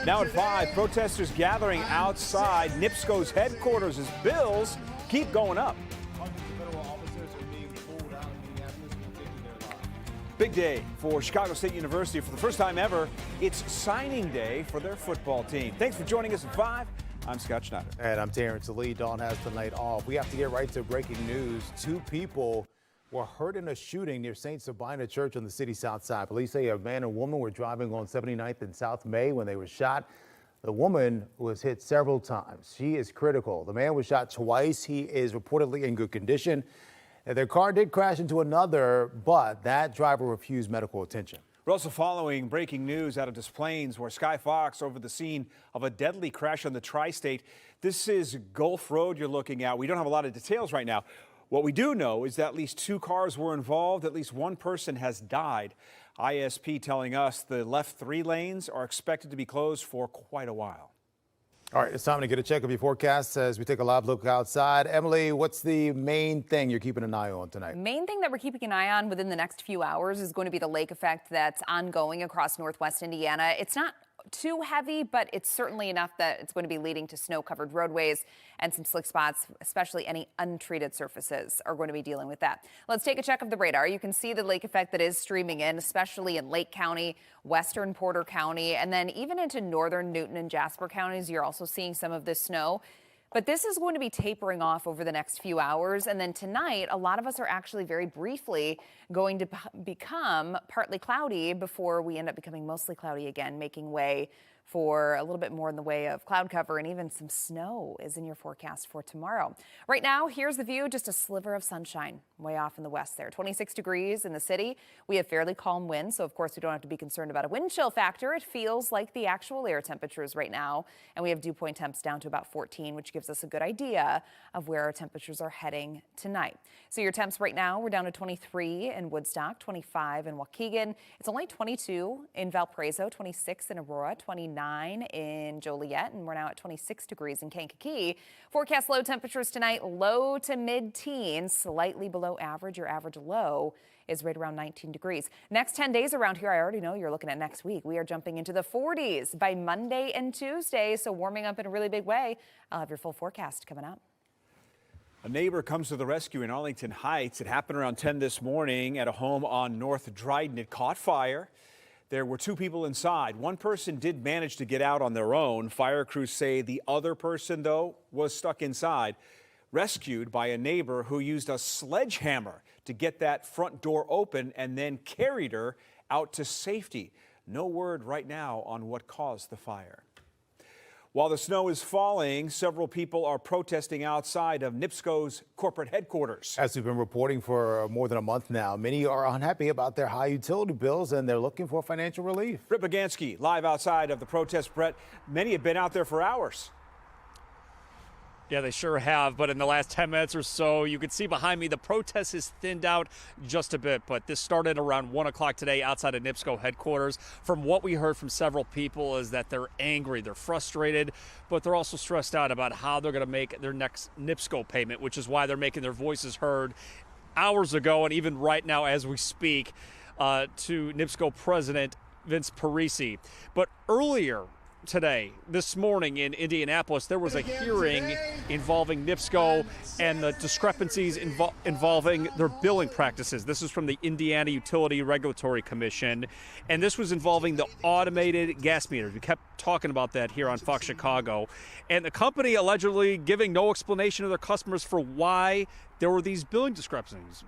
Now at 5, protesters gathering outside Nipsco's headquarters as bills keep going up. Hundreds of federal officers are being pulled out of Minneapolis and taking their lives. Big day for Chicago State University. For the first time ever, it's signing day for their football team. Thanks for joining us at 5. I'm Scott Schneider. And I'm Terrence Lee. Dawn has the night off. We have to get right to breaking news. 2 people were hurt in a shooting near St. Sabina Church on the city's south side. Police say a man and woman were driving on 79th and South May when they were shot. The woman was hit several times. She is critical. The man was shot twice. He is reportedly in good condition. And their car did crash into another, but that driver refused medical attention. We're also following breaking news out of Des Plaines, where Sky Fox over the scene of a deadly crash on the tri-state. This is Gulf Road you're looking at. We don't have a lot of details right now. What we do know is that at least 2 cars were involved. At least 1 person has died. ISP telling us the left 3 lanes are expected to be closed for quite a while. All right, it's time to get a check of your forecast as we take a live look outside. Emily, what's the main thing you're keeping an eye on tonight? Main thing that we're keeping an eye on within the next few hours is going to be the lake effect that's ongoing across northwest Indiana. It's not too heavy, but it's certainly enough that it's going to be leading to snow-covered roadways and some slick spots, especially any untreated surfaces are going to be dealing with that. Let's take a check of the radar. You can see the lake effect that is streaming in, especially in Lake County, western Porter County, and then even into northern Newton and Jasper counties. You're also seeing some of this snow. But this is going to be tapering off over the next few hours. And then tonight, a lot of us are actually very briefly going to become partly cloudy before we end up becoming mostly cloudy again, making way for a little bit more in the way of cloud cover, and even some snow is in your forecast for tomorrow. Right now, here's the view, just a sliver of sunshine way off in the west there. 26 degrees in the city. We have fairly calm winds, so of course we don't have to be concerned about a wind chill factor. It feels like the actual air temperatures right now, and we have dew point temps down to about 14, which gives us a good idea of where our temperatures are heading tonight. So your temps right now, we're down to 23 in Woodstock, 25 in Waukegan. It's only 22 in Valparaiso, 26 in Aurora, 29 in Joliet, and we're now at 26 degrees in Kankakee. Forecast low temperatures tonight, low to mid-teens, slightly below average. Your average low is right around 19 degrees. Next 10 days around here, I already know you're looking at next week. We are jumping into the 40s by Monday and Tuesday, so warming up in a really big way. I'll have your full forecast coming up. A neighbor comes to the rescue in Arlington Heights. It happened around 10 this morning at a home on North Dryden. It caught fire. There were 2 people inside. 1 person did manage to get out on their own. Fire crews say the other person, though, was stuck inside, rescued by a neighbor who used a sledgehammer to get that front door open and then carried her out to safety. No word right now on what caused the fire. While the snow is falling, several people are protesting outside of Nipsco's corporate headquarters. As we've been reporting for more than a month now, many are unhappy about their high utility bills and they're looking for financial relief. Brett Bagansky live outside of the protest. Brett, many have been out there for hours. Yeah, they sure have, but in the last 10 minutes or so, you can see behind me, the protest has thinned out just a bit, but this started around 1 o'clock today outside of Nipsco headquarters. From what we heard from several people is that they're angry, they're frustrated, but they're also stressed out about how they're going to make their next Nipsco payment, which is why they're making their voices heard hours ago and even right now as we speak to Nipsco President Vince Parisi. But earlier today, this morning in Indianapolis, there was a hearing involving Nipsco and the discrepancies involving their billing practices. This is from the Indiana Utility Regulatory Commission, and this was involving the automated gas meters. We kept talking about that here on Fox Chicago, and the company allegedly giving no explanation to their customers for why there were these billing discrepancies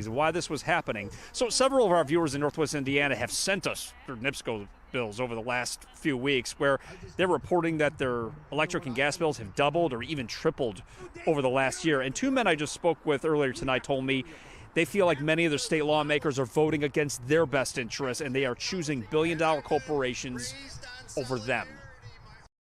and why this was happening. So several of our viewers in Northwest Indiana have sent us their Nipsco bills over the last few weeks, where they're reporting that their electric and gas bills have doubled or even tripled over the last year. And 2 men I just spoke with earlier tonight told me they feel like many of their state lawmakers are voting against their best interests and they are choosing billion-dollar corporations over them.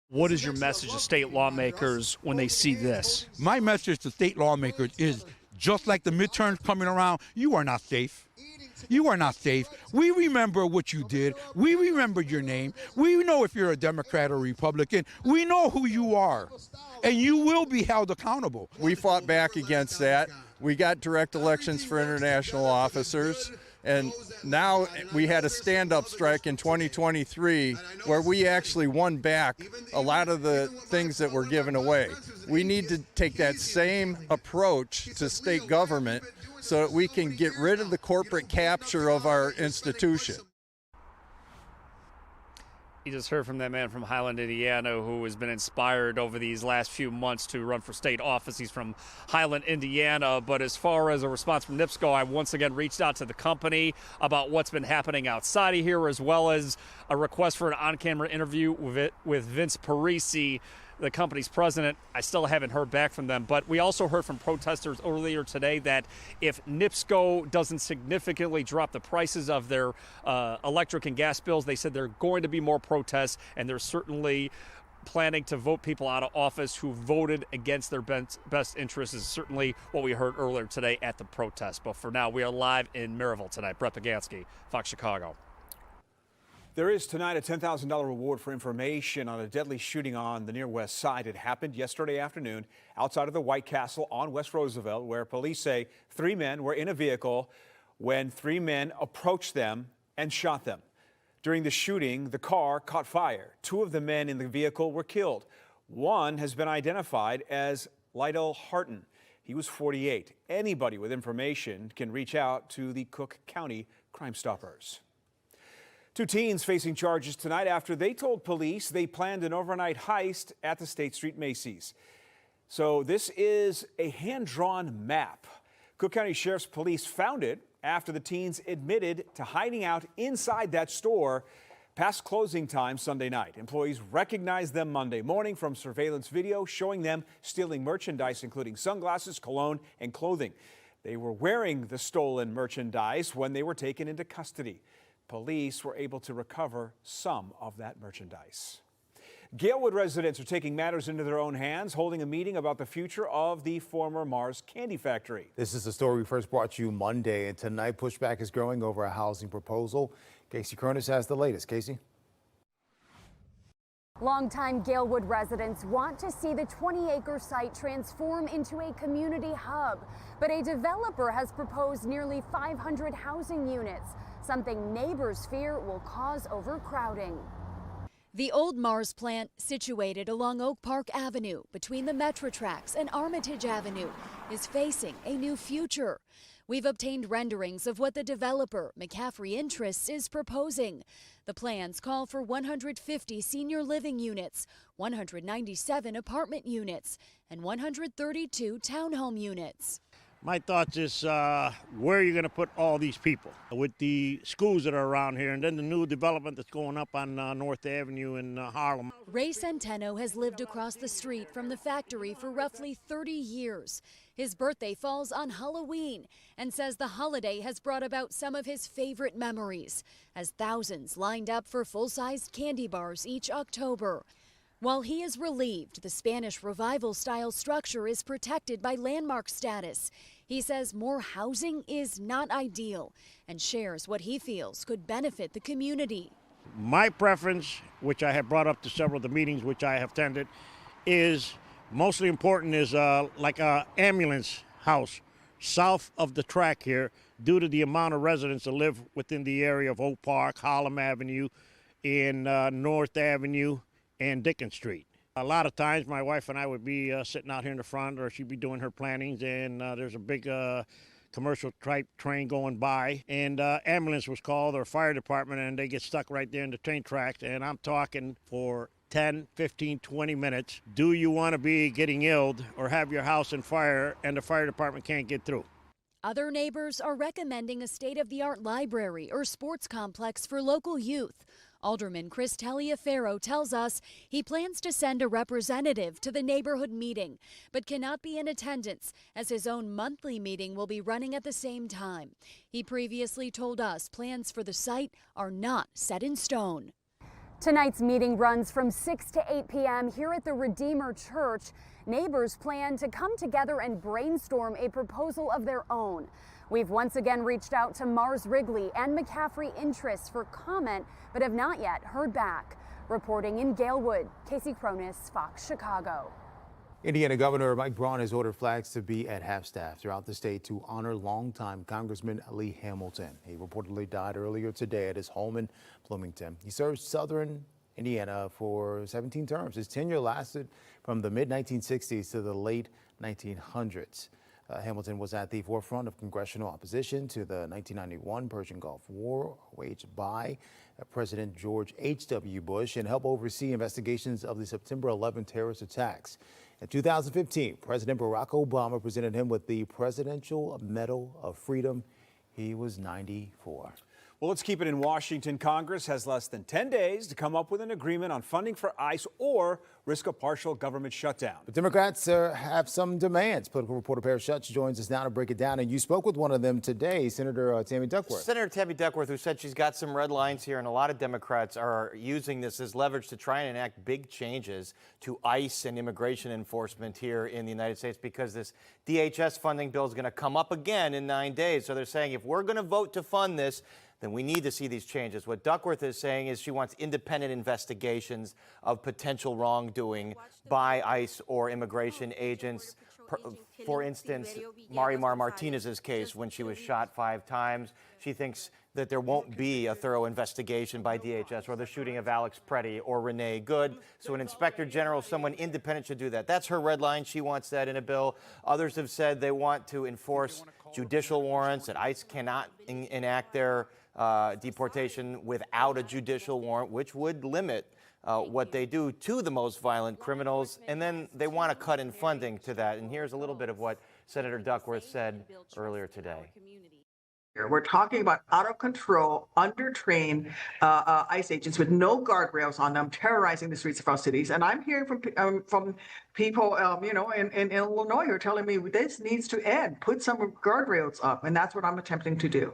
What is your message to state lawmakers when they see this? My message to state lawmakers is, just like the midterms coming around, you are not safe. You are not safe. We remember what you did. We remember your name. We know if you're a Democrat or Republican. We know who you are, and you will be held accountable. We fought back against that. We got direct elections for international officers. And now we had a stand-up strike in 2023 where we actually won back a lot of the things that were given away. We need to take that same approach to state government so that we can get rid of the corporate capture of our institution. You just heard from that man from Highland, Indiana, who has been inspired over these last few months to run for state office. He's from Highland, Indiana. But as far as a response from Nipsco, I once again reached out to the company about what's been happening outside of here, as well as a request for an on-camera interview with Vince Parisi, the company's president. I still haven't heard back from them, but we also heard from protesters earlier today that if Nipsco doesn't significantly drop the prices of their electric and gas bills, they said there are going to be more protests, and they're certainly planning to vote people out of office who voted against their best interests, is certainly what we heard earlier today at the protest. But for now, we are live in Maryville tonight. Brett Pagansky, Fox Chicago. There is tonight a $10,000 reward for information on a deadly shooting on the near West Side. It happened yesterday afternoon outside of the White Castle on West Roosevelt, where police say 3 men were in a vehicle when 3 men approached them and shot them. During the shooting, the car caught fire. 2 of the men in the vehicle were killed. One has been identified as Lydell Harton. He was 48. Anybody with information can reach out to the Cook County Crime Stoppers. 2 teens facing charges tonight after they told police they planned an overnight heist at the State Street Macy's. So this is a hand-drawn map. Cook County Sheriff's Police found it after the teens admitted to hiding out inside that store past closing time Sunday night. Employees recognized them Monday morning from surveillance video showing them stealing merchandise, including sunglasses, cologne, and clothing. They were wearing the stolen merchandise when they were taken into custody. Police were able to recover some of that merchandise. Galewood residents are taking matters into their own hands, holding a meeting about the future of the former Mars Candy Factory. This is the story we first brought you Monday, and tonight pushback is growing over a housing proposal. Casey Cronus has the latest. Casey? Longtime Galewood residents want to see the 20-acre site transform into a community hub, but a developer has proposed nearly 500 housing units, something neighbors fear will cause overcrowding. The old Mars plant, situated along Oak Park Avenue between the Metro tracks and Armitage Avenue, is facing a new future. We've obtained renderings of what the developer, McCaffrey Interests, is proposing. The plans call for 150 senior living units, 197 apartment units, and 132 townhome units. My thoughts is where are you going to put all these people with the schools that are around here, and then the new development that's going up on North Avenue in Harlem. Ray Centeno has lived across the street from the factory for roughly 30 years. His birthday falls on Halloween and says the holiday has brought about some of his favorite memories, as thousands lined up for full-sized candy bars each October. While he is relieved the Spanish Revival-style structure is protected by landmark status, he says more housing is not ideal and shares what he feels could benefit the community. My preference, which I have brought up to several of the meetings which I have attended, is mostly important is like an ambulance house south of the track here, due to the amount of residents that live within the area of Oak Park, Harlem Avenue, in North Avenue, and Dickens Street. A lot of times my wife and I would be sitting out here in the front, or she'd be doing her plannings, and there's a big commercial type train going by, and ambulance was called, or fire department, and they get stuck right there in the train tracks, and I'm talking for 10, 15, 20 minutes. Do you want to be getting ill or have your house in fire and the fire department can't get through? Other neighbors are recommending a state-of-the-art library or sports complex for local youth. Alderman Chris Taliaferro tells us he plans to send a representative to the neighborhood meeting, but cannot be in attendance as his own monthly meeting will be running at the same time. He previously told us plans for the site are not set in stone. Tonight's meeting runs from 6 to 8 p.m. here at the Redeemer Church. Neighbors plan to come together and brainstorm a proposal of their own. We've once again reached out to Mars Wrigley and McCaffrey Interests for comment, but have not yet heard back. Reporting in Galewood, Casey Cronus, Fox Chicago. Indiana Governor Mike Braun has ordered flags to be at half-staff throughout the state to honor longtime Congressman Lee Hamilton. He reportedly died earlier today at his home in Bloomington. He served Southern Indiana for 17 terms. His tenure lasted from the mid-1960s to the late 1900s. Hamilton was at the forefront of congressional opposition to the 1991 Persian Gulf War waged by President George H.W. Bush and helped oversee investigations of the September 11 terrorist attacks. In 2015, President Barack Obama presented him with the Presidential Medal of Freedom. He was 94. Well, let's keep it in Washington. Congress has less than 10 days to come up with an agreement on funding for ICE or risk a partial government shutdown. But Democrats have some demands. Political reporter Paris Schutz joins us now to break it down. And you spoke with one of them today, Senator Tammy Duckworth. Senator Tammy Duckworth, who said she's got some red lines here, and a lot of Democrats are using this as leverage to try and enact big changes to ICE and immigration enforcement here in the United States because this DHS funding bill is going to come up again in 9 days. So they're saying if we're going to vote to fund this, then we need to see these changes. What Duckworth is saying is she wants independent investigations of potential wrongdoing by ICE or immigration agents. For instance, Marimar Martinez's case when she was shot 5 times. She thinks that there won't be a thorough investigation by DHS or the shooting of Alex Preddy or Renee Good. So an inspector general, someone independent, should do that. That's her red line. She wants that in a bill. Others have said they want to enforce judicial warrants, that ICE cannot enact their deportation without a judicial warrant, which would limit what they do to the most violent criminals. And then they want to cut in funding to that. And here's a little bit of what Senator Duckworth said earlier today. We're talking about out of control, undertrained ICE agents with no guardrails on them, terrorizing the streets of our cities. And I'm hearing from people, in Illinois who are telling me this needs to end. Put some guardrails up, and that's what I'm attempting to do.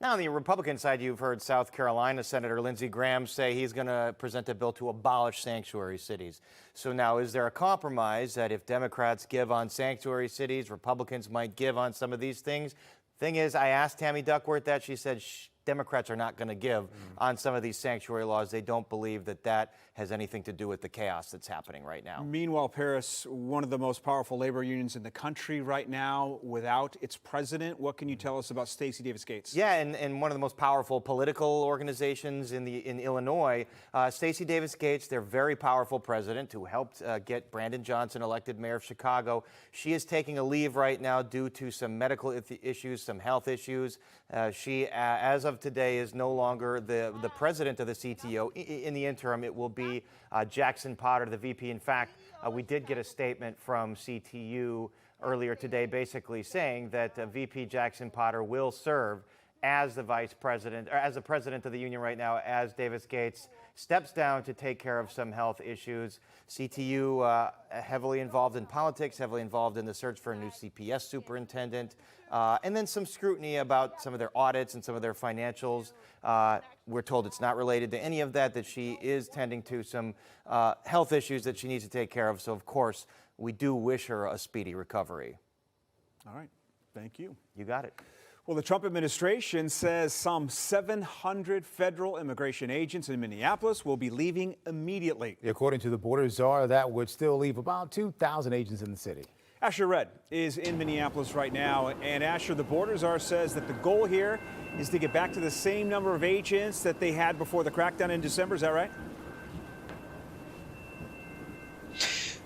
Now, on the Republican side, you've heard South Carolina Senator Lindsey Graham say he's going to present a bill to abolish sanctuary cities. So now, is there a compromise that if Democrats give on sanctuary cities, Republicans might give on some of these things? Thing is, I asked Tammy Duckworth that. She said Democrats are not going to give on some of these sanctuary laws. They don't believe that that has anything to do with the chaos that's happening right now. Meanwhile, Paris, one of the most powerful labor unions in the country right now without its president. What can you tell us about Stacey Davis Gates? Yeah, and one of the most powerful political organizations in Illinois, Stacey Davis Gates, their very powerful president who helped get Brandon Johnson elected mayor of Chicago. She is taking a leave right now due to some medical issues, some health issues. She, as of today, is no longer the president of the CTO. In the interim, it will be Jackson Potter, the VP. In fact, we did get a statement from CTU earlier today basically saying that VP Jackson Potter will serve as the vice president, or as the president of the union right now, as Davis Gates steps down to take care of some health issues. CTU heavily involved in politics, heavily involved in the search for a new CPS superintendent, and then some scrutiny about some of their audits and some of their financials. We're told it's not related to any of that, that she is tending to some health issues that she needs to take care of. So, of course, we do wish her a speedy recovery. All right. Thank you. You got it. Well, the Trump administration says some 700 federal immigration agents in Minneapolis will be leaving immediately. According to the border czar, that would still leave about 2,000 agents in the city. Asher Red is in Minneapolis right now. And Asher, the border czar says that the goal here is to get back to the same number of agents that they had before the crackdown in December. Is that right?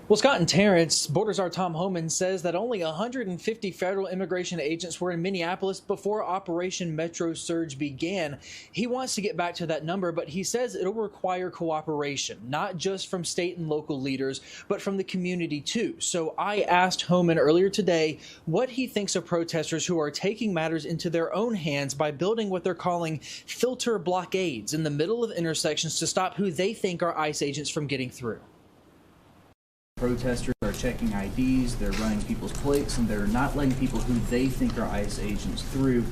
Well, Scott and Terrence, border czar Tom Homan says that only 150 federal immigration agents were in Minneapolis before Operation Metro Surge began. He wants to get back to that number, but he says it'll require cooperation, not just from state and local leaders, but from the community too. So I asked Homan earlier today what he thinks of protesters who are taking matters into their own hands by building what they're calling filter blockades in the middle of intersections to stop who they think are ICE agents from getting through. Protesters are checking IDs, they're running people's plates, and they're not letting people who they think are ICE agents through.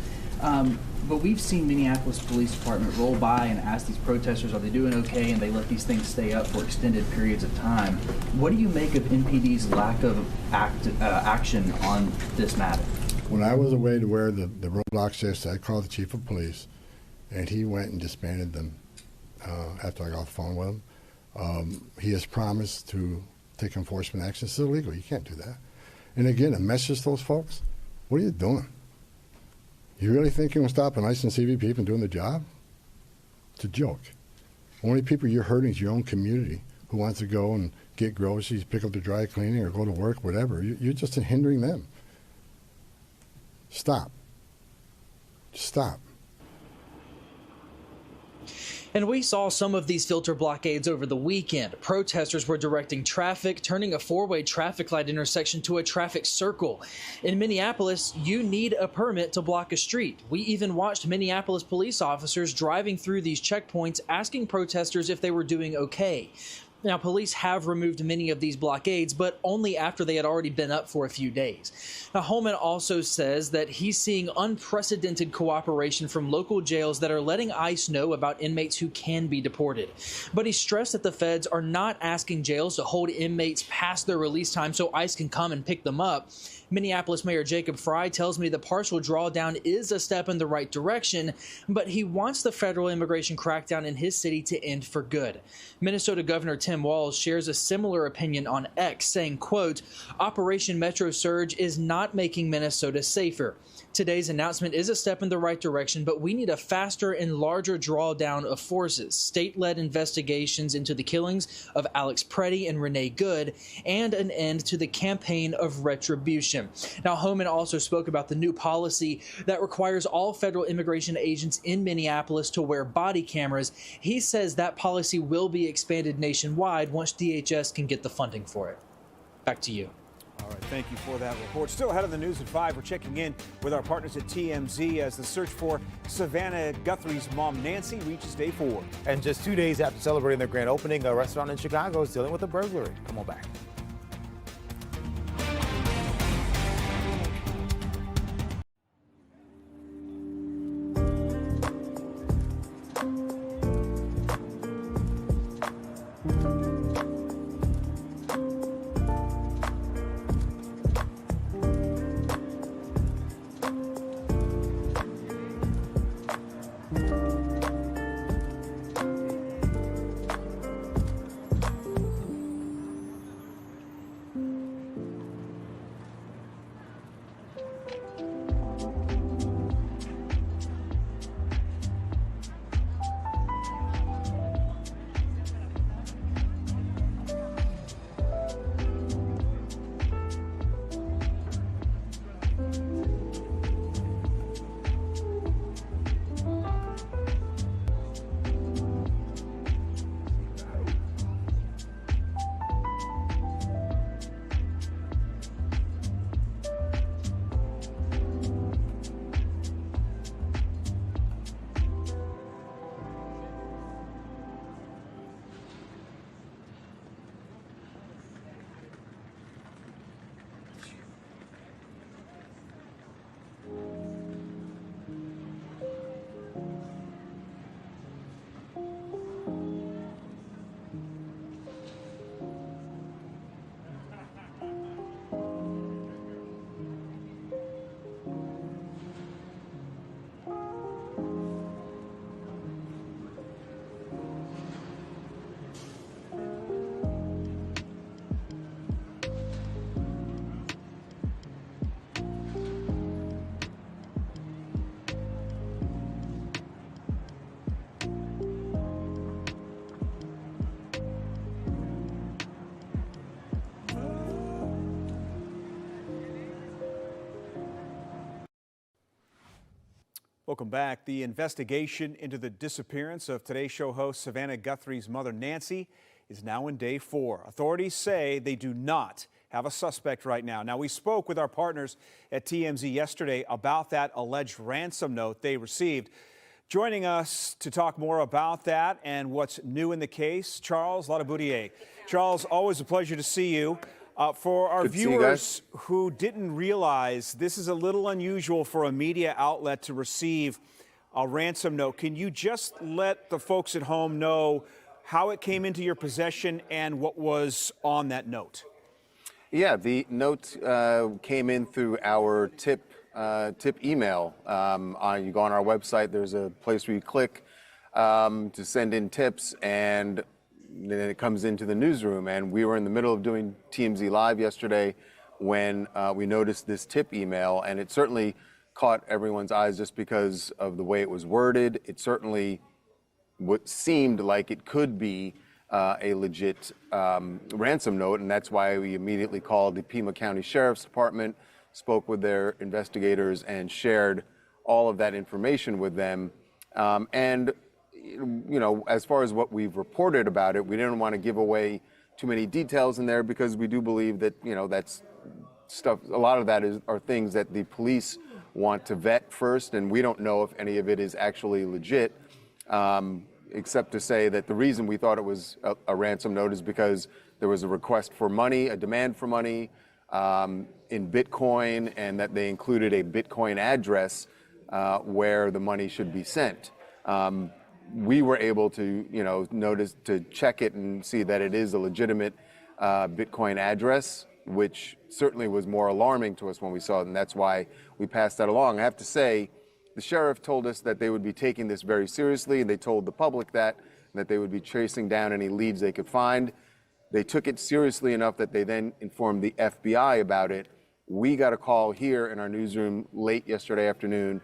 But we've seen Minneapolis Police Department roll by and ask these protesters, are they doing okay, and they let these things stay up for extended periods of time. What do you make of MPD's lack of action on this matter? When I was away to where the roadblock shifts, I called the chief of police, and he went and disbanded them after I got off the phone with him. He has promised to take enforcement action. It's illegal. You can't do that. And again, a message to those folks, what are you doing? You really think you can stop an ICE and CBP from doing the job? It's a joke. Only people you're hurting is your own community who wants to go and get groceries, pick up the dry cleaning, or go to work, whatever. You're just hindering them. Stop. Stop. And we saw some of these filter blockades over the weekend. Protesters were directing traffic, turning a four-way traffic light intersection to a traffic circle. In Minneapolis, you need a permit to block a street. We even watched Minneapolis police officers driving through these checkpoints, asking protesters if they were doing okay. Now, police have removed many of these blockades, but only after they had already been up for a few days. Now, Holman also says that he's seeing unprecedented cooperation from local jails that are letting ICE know about inmates who can be deported. But he stressed that the feds are not asking jails to hold inmates past their release time so ICE can come and pick them up. Minneapolis Mayor Jacob Frey tells me the partial drawdown is a step in the right direction, but he wants the federal immigration crackdown in his city to end for good. Minnesota Governor Tim Walz shares a similar opinion on X, saying, quote, Operation Metro Surge is not making Minnesota safer. Today's announcement is a step in the right direction, but we need a faster and larger drawdown of forces, state-led investigations into the killings of Alex Preddy and Renee Good, and an end to the campaign of retribution. Now, Homan also spoke about the new policy that requires all federal immigration agents in Minneapolis to wear body cameras. He says that policy will be expanded nationwide once DHS can get the funding for it. Back to you. All right, thank you for that report. Still ahead of the news at 5, we're checking in with our partners at TMZ as the search for Savannah Guthrie's mom, Nancy, reaches day 4. And just 2 days after celebrating their grand opening, a restaurant in Chicago is dealing with a burglary. Come on back. Welcome back. The investigation into the disappearance of Today Show host Savannah Guthrie's mother, Nancy, is now in day 4. Authorities say they do not have a suspect right now. Now, we spoke with our partners at TMZ yesterday about that alleged ransom note they received. Joining us to talk more about that and what's new in the case, Charles Ladaboudier. Charles, always a pleasure to see you. For our viewers who didn't realize, this is a little unusual for a media outlet to receive a ransom note. Can you just let the folks at home know how it came into your possession and what was on that note? Yeah, the note came in through our tip email. You go on our website, there's a place where you click to send in tips, and then it comes into the newsroom. And we were in the middle of doing TMZ Live yesterday when we noticed this tip email, and it certainly caught everyone's eyes just because of the way it was worded. It certainly what seemed like it could be a legit ransom note, and that's why we immediately called the Pima County Sheriff's Department, spoke with their investigators, and shared all of that information with them. And you know, as far as what we've reported about it, we didn't want to give away too many details in there because we do believe that, you know, that's stuff, a lot of that are things that the police want to vet first, and we don't know if any of it is actually legit, except to say that the reason we thought it was a ransom note is because there was a request for money, a demand for money in Bitcoin, and that they included a Bitcoin address where the money should be sent. We were able to, you know, to check it and see that it is a legitimate Bitcoin address, which certainly was more alarming to us when we saw it, and that's why we passed that along. I have to say, the sheriff told us that they would be taking this very seriously, and they told the public that they would be chasing down any leads they could find. They took it seriously enough that they then informed the FBI about it. We got a call here in our newsroom late yesterday afternoon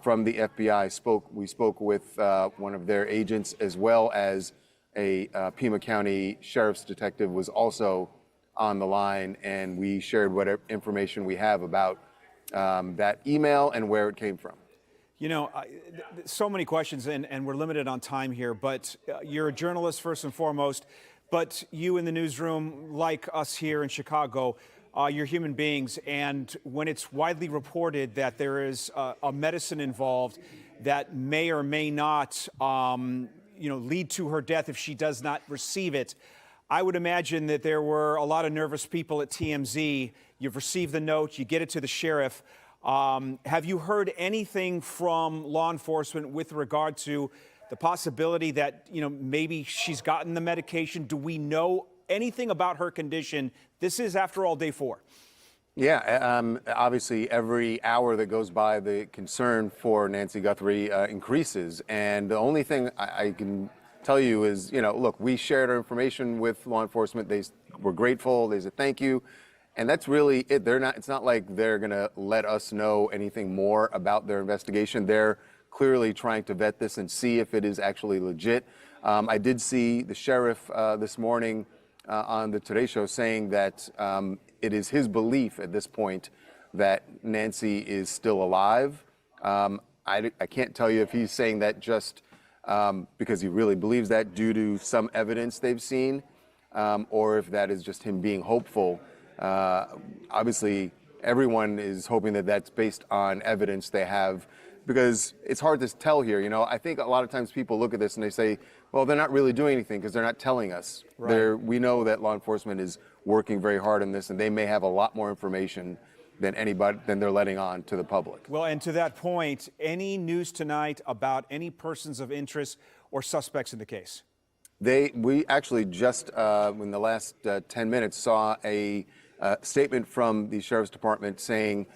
from the FBI. We spoke with one of their agents, as well as a Pima County Sheriff's detective was also on the line, and we shared whatever information we have about that email and where it came from. You know, so many questions, and we're limited on time here, but you're a journalist first and foremost, but you in the newsroom, like us here in Chicago, you're human beings, and when it's widely reported that there is a medicine involved that may or may not, lead to her death if she does not receive it, I would imagine that there were a lot of nervous people at TMZ. You've received the note, you get it to the sheriff. Have you heard anything from law enforcement with regard to the possibility that, maybe she's gotten the medication? Do we know anything about her condition? This is, after all, day 4. Yeah, obviously every hour that goes by, the concern for Nancy Guthrie increases. And the only thing I can tell you is, look, we shared our information with law enforcement. They were grateful. They said thank you. And that's really it. It's not like they're going to let us know anything more about their investigation. They're clearly trying to vet this and see if it is actually legit. I did see the sheriff this morning on the Today Show saying that it is his belief at this point that Nancy is still alive. I can't tell you if he's saying that just because he really believes that due to some evidence they've seen, or if that is just him being hopeful. Obviously, everyone is hoping that that's based on evidence they have, because it's hard to tell here. I think a lot of times people look at this and they say, well, they're not really doing anything because they're not telling us. Right. We know that law enforcement is working very hard on this, and they may have a lot more information than they're letting on to the public. Well, and to that point, any news tonight about any persons of interest or suspects in the case? We actually just in the last 10 minutes saw a statement from the Sheriff's Department saying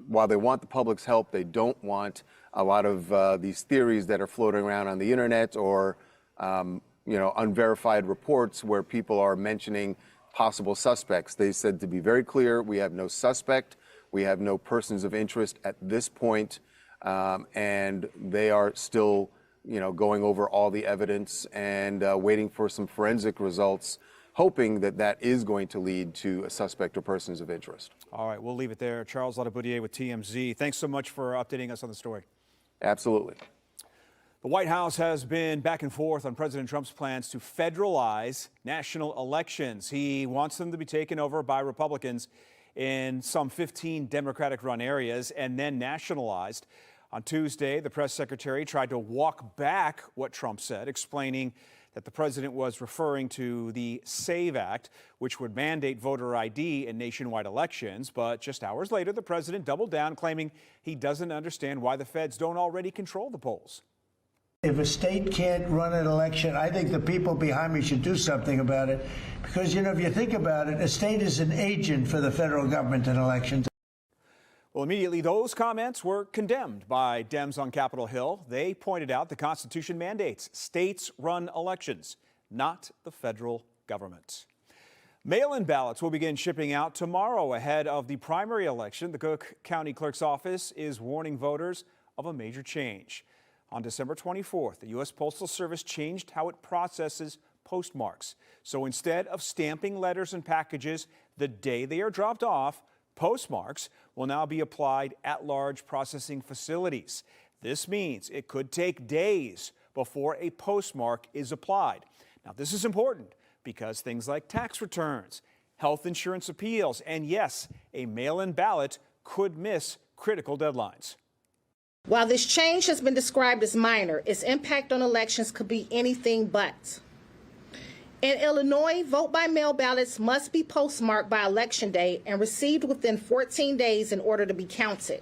while they want the public's help, they don't want a lot of these theories that are floating around on the internet or unverified reports where people are mentioning possible suspects. They said, to be very clear, we have no suspect, we have no persons of interest at this point, and they are still going over all the evidence and waiting for some forensic results, hoping that that is going to lead to a suspect or persons of interest. All right, we'll leave it there. Charles Ladaboudier with TMZ. Thanks so much for updating us on the story. Absolutely. The White House has been back and forth on President Trump's plans to federalize national elections. He wants them to be taken over by Republicans in some 15 Democratic-run areas and then nationalized. On Tuesday, the press secretary tried to walk back what Trump said, explaining that the president was referring to the SAVE Act, which would mandate voter ID in nationwide elections. But just hours later, the president doubled down, claiming he doesn't understand why the feds don't already control the polls. If a state can't run an election, I think the people behind me should do something about it. Because, if you think about it, a state is an agent for the federal government in elections. Well, immediately those comments were condemned by Dems on Capitol Hill. They pointed out the Constitution mandates states run elections. not the federal government. Mail-in ballots will begin shipping out tomorrow ahead of the primary election. The Cook County Clerk's Office is warning voters of a major change. On December 24th, the U.S. Postal Service changed how it processes postmarks. So instead of stamping letters and packages the day they are dropped off, postmarks will now be applied at large processing facilities. This means it could take days before a postmark is applied. Now, this is important because things like tax returns, health insurance appeals, and yes, a mail-in ballot could miss critical deadlines. While this change has been described as minor, its impact on elections could be anything but. In Illinois, vote-by-mail ballots must be postmarked by Election Day and received within 14 days in order to be counted.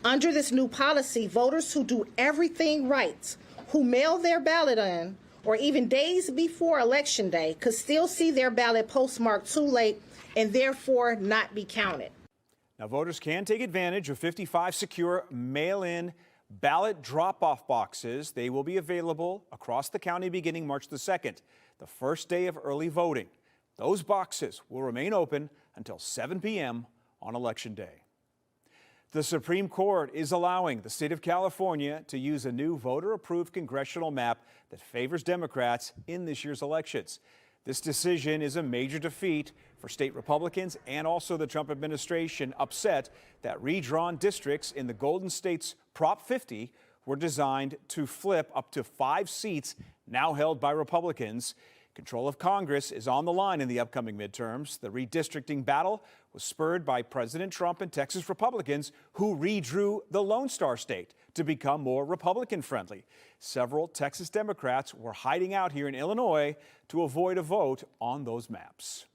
Under this new policy, voters who do everything right, who mail their ballot in, or even days before Election Day, could still see their ballot postmarked too late and therefore not be counted. Now, voters can take advantage of 55 secure mail-in ballot drop-off boxes. They will be available across the county beginning March the 2nd, the first day of early voting. Those boxes will remain open until 7 p.m. on Election Day. The Supreme Court is allowing the state of California to use a new voter-approved congressional map that favors Democrats in this year's elections. This decision is a major defeat for state Republicans and also the Trump administration, upset that redrawn districts in the Golden State's Prop 50 were designed to flip up to 5 seats now held by Republicans. Control of Congress is on the line in the upcoming midterms. The redistricting battle was spurred by President Trump and Texas Republicans who redrew the Lone Star State to become more Republican-friendly. Several Texas Democrats were hiding out here in Illinois to avoid a vote on those maps.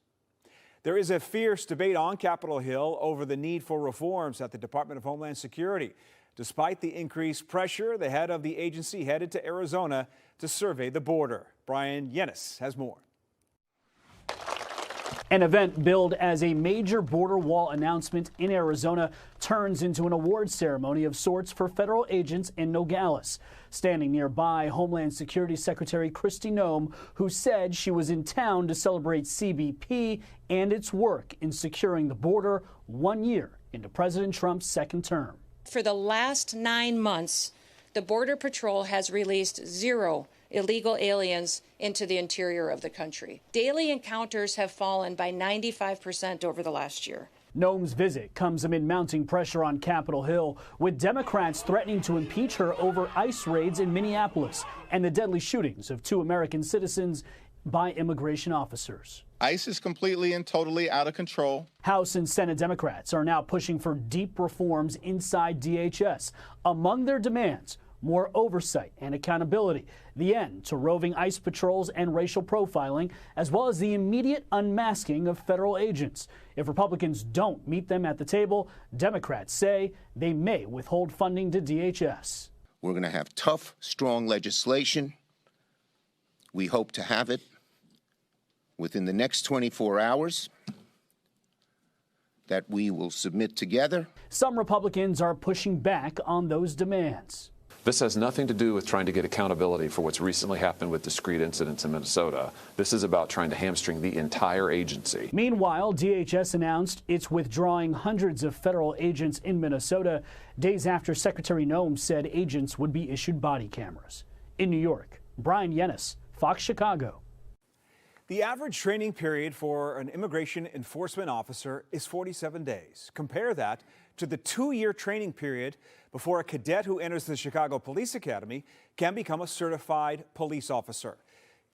There is a fierce debate on Capitol Hill over the need for reforms at the Department of Homeland Security. Despite the increased pressure, the head of the agency headed to Arizona to survey the border. Brian Yennis has more. An event billed as a major border wall announcement in Arizona turns into an award ceremony of sorts for federal agents in Nogales. Standing nearby, Homeland Security Secretary Kristi Noem, who said she was in town to celebrate CBP and its work in securing the border 1 year into President Trump's second term. For the last 9 months, the Border Patrol has released 0 illegal aliens into the interior of the country. Daily encounters have fallen by 95% over the last year. Noem's visit comes amid mounting pressure on Capitol Hill, with Democrats threatening to impeach her over ICE raids in Minneapolis and the deadly shootings of 2 American citizens by immigration officers. ICE is completely and totally out of control. House and Senate Democrats are now pushing for deep reforms inside DHS. Among their demands, more oversight and accountability, the end to roving ICE patrols and racial profiling, as well as the immediate unmasking of federal agents. If Republicans don't meet them at the table, Democrats say they may withhold funding to DHS. We're going to have tough, strong legislation. We hope to have it within the next 24 hours that we will submit together. Some Republicans are pushing back on those demands. This has nothing to do with trying to get accountability for what's recently happened with discrete incidents in Minnesota. This is about trying to hamstring the entire agency. Meanwhile, DHS announced it's withdrawing hundreds of federal agents in Minnesota days after Secretary Noem said agents would be issued body cameras. In New York, Brian Yennis, Fox Chicago. The average training period for an immigration enforcement officer is 47 days. Compare that to the 2-year training period before a cadet who enters the Chicago Police Academy can become a certified police officer.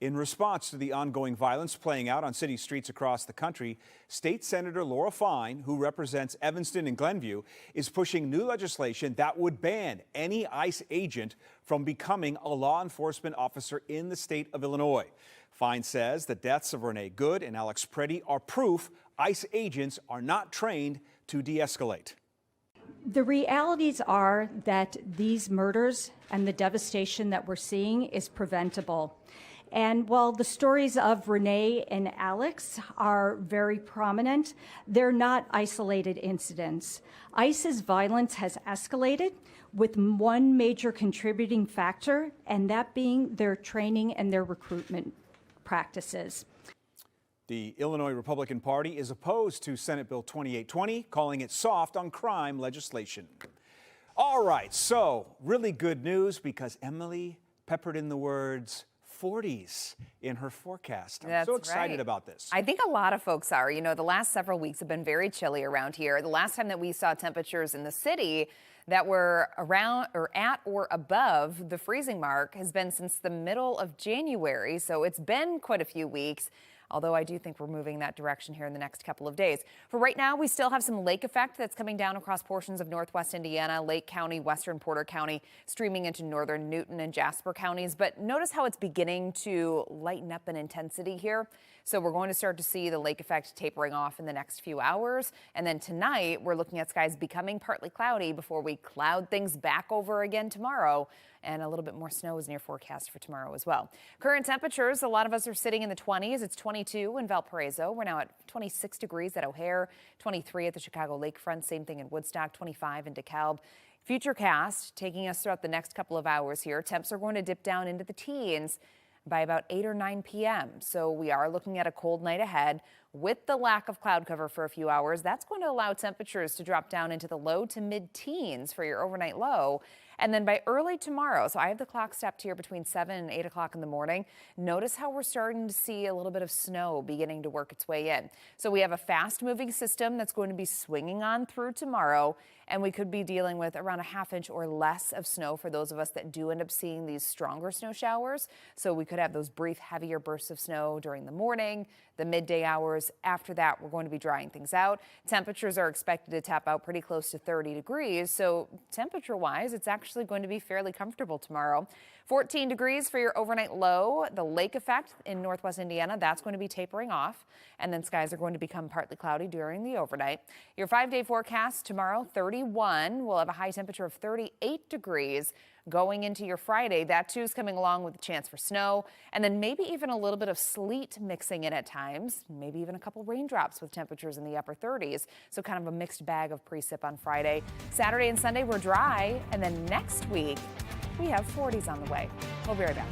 In response to the ongoing violence playing out on city streets across the country, State Senator Laura Fine, who represents Evanston and Glenview, is pushing new legislation that would ban any ICE agent from becoming a law enforcement officer in the state of Illinois. Fine says the deaths of Renee Good and Alex Preddy are proof ICE agents are not trained to de-escalate. The realities are that these murders and the devastation that we're seeing is preventable. And while the stories of Renee and Alex are very prominent, they're not isolated incidents. ICE's violence has escalated. with one major contributing factor, and that being their training and their recruitment practices. The Illinois Republican Party is opposed to Senate Bill 2820, calling it soft on crime legislation. All right, so really good news because Emily peppered in the words 40s in her forecast. I'm so excited about this. I think a lot of folks are. You know, the last several weeks have been very chilly around here. The last time that we saw temperatures in the city that were around or at or above the freezing mark has been since the middle of January. So it's been quite a few weeks, although I do think we're moving that direction here in the next couple of days. For right now, we still have some lake effect that's coming down across portions of northwest Indiana, Lake County, western Porter County, streaming into northern Newton and Jasper counties. But notice how it's beginning to lighten up in intensity here. So we're going to start to see the lake effect tapering off in the next few hours. And then tonight, we're looking at skies becoming partly cloudy before we cloud things back over again tomorrow. And a little bit more snow is near forecast for tomorrow as well. Current temperatures, a lot of us are sitting in the 20s. It's 22 in Valparaiso. We're now at 26 degrees at O'Hare, 23 at the Chicago lakefront, same thing in Woodstock, 25 in DeKalb. Futurecast taking us throughout the next couple of hours here. Temps are going to dip down into the teens by about 8 or 9 p.m. So we are looking at a cold night ahead. With the lack of cloud cover for a few hours, that's going to allow temperatures to drop down into the low to mid-teens for your overnight low. And then by early tomorrow, so I have the clock stepped here between 7 and 8 o'clock in the morning. Notice how we're starting to see a little bit of snow beginning to work its way in. So we have a fast-moving system that's going to be swinging on through tomorrow, and we could be dealing with around a half inch or less of snow for those of us that do end up seeing these stronger snow showers. So we could have those brief, heavier bursts of snow during the morning, the midday hours. After that, we're going to be drying things out. Temperatures are expected to tap out pretty close to 30 degrees. So temperature-wise, it's actually going to be fairly comfortable tomorrow. 14 degrees for your overnight low. The lake effect in northwest Indiana, that's going to be tapering off. And then skies are going to become partly cloudy during the overnight. Your 5-day forecast tomorrow, 31. We'll have a high temperature of 38 degrees. Going into your Friday, that too is coming along with a chance for snow and then maybe even a little bit of sleet mixing in at times, maybe even a couple raindrops with temperatures in the upper 30s. So kind of a mixed bag of precip on Friday. Saturday and Sunday we're dry, and then next week we have 40s on the way. We'll be right back.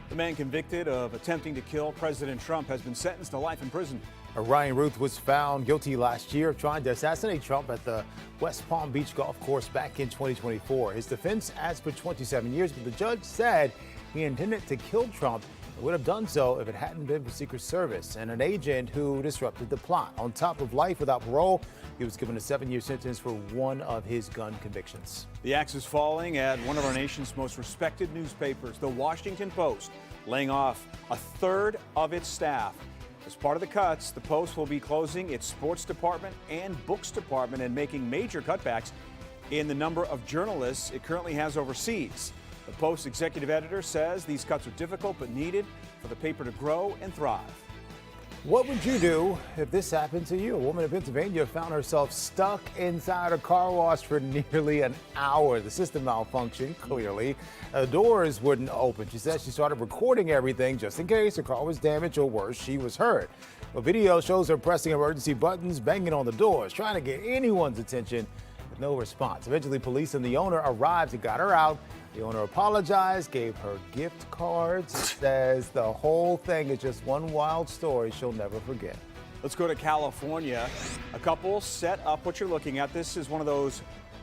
The man convicted of attempting to kill President Trump has been sentenced to life in prison. Ryan Ruth was found guilty last year of trying to assassinate Trump at the West Palm Beach golf course back in 2024. His defense asked for 27 years, but the judge said he intended to kill Trump It would have done so if it hadn't been for Secret Service and an agent who disrupted the plot. On top of life without parole, he was given a 7-year sentence for one of his gun convictions. The axe is falling at one of our nation's most respected newspapers, the Washington Post, laying off a third of its staff. As part of the cuts, the Post will be closing its sports department and books department and making major cutbacks in the number of journalists it currently has overseas. The Post executive editor says these cuts are difficult but needed for the paper to grow and thrive. What would you do if this happened to you? A woman in Pennsylvania found herself stuck inside a car wash for nearly an hour. The system malfunctioned, clearly. The doors wouldn't open. She said she started recording everything just in case her car was damaged or worse, she was hurt. A video shows her pressing emergency buttons, banging on the doors, trying to get anyone's attention with no response. Eventually, police and the owner arrived and got her out. The owner apologized, gave her gift cards, says the whole thing is just one wild story she'll never forget. Let's go to California. A couple set up what you're looking at. This is one of those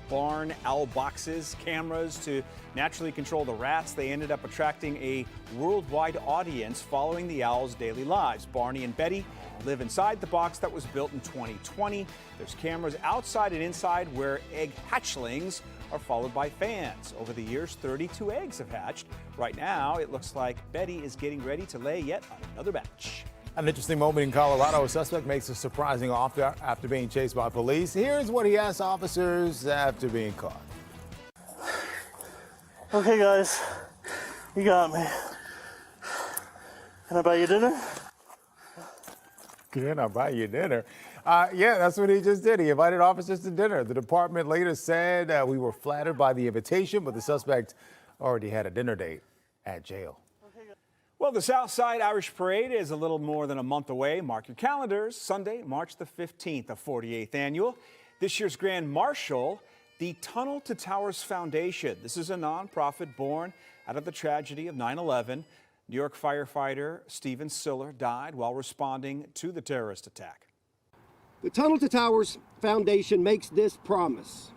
barn owl boxes, cameras to naturally control the rats. They ended up attracting a worldwide audience following the owls' daily lives. Barney and Betty live inside the box that was built in 2020. There's cameras outside and inside where egg hatchlings are followed by fans. Over the years, 32 eggs have hatched. Right now, it looks like Betty is getting ready to lay yet another batch. An interesting moment in Colorado. A suspect makes a surprising offer after being chased by police. Here's what he asked officers after being caught. Okay, guys, you got me. Can I buy you dinner? Can I buy you dinner? Yeah, that's what he just did. He invited officers to dinner. The department later said we were flattered by the invitation, but the suspect already had a dinner date at jail. Well, the Southside Irish Parade is a little more than a month away. Mark your calendars. Sunday, March the 15th, the 48th annual. This year's Grand Marshal, the Tunnel to Towers Foundation. This is a nonprofit born out of the tragedy of 9/11. New York firefighter Stephen Siller died while responding to the terrorist attack. The Tunnel to Towers Foundation makes this promise.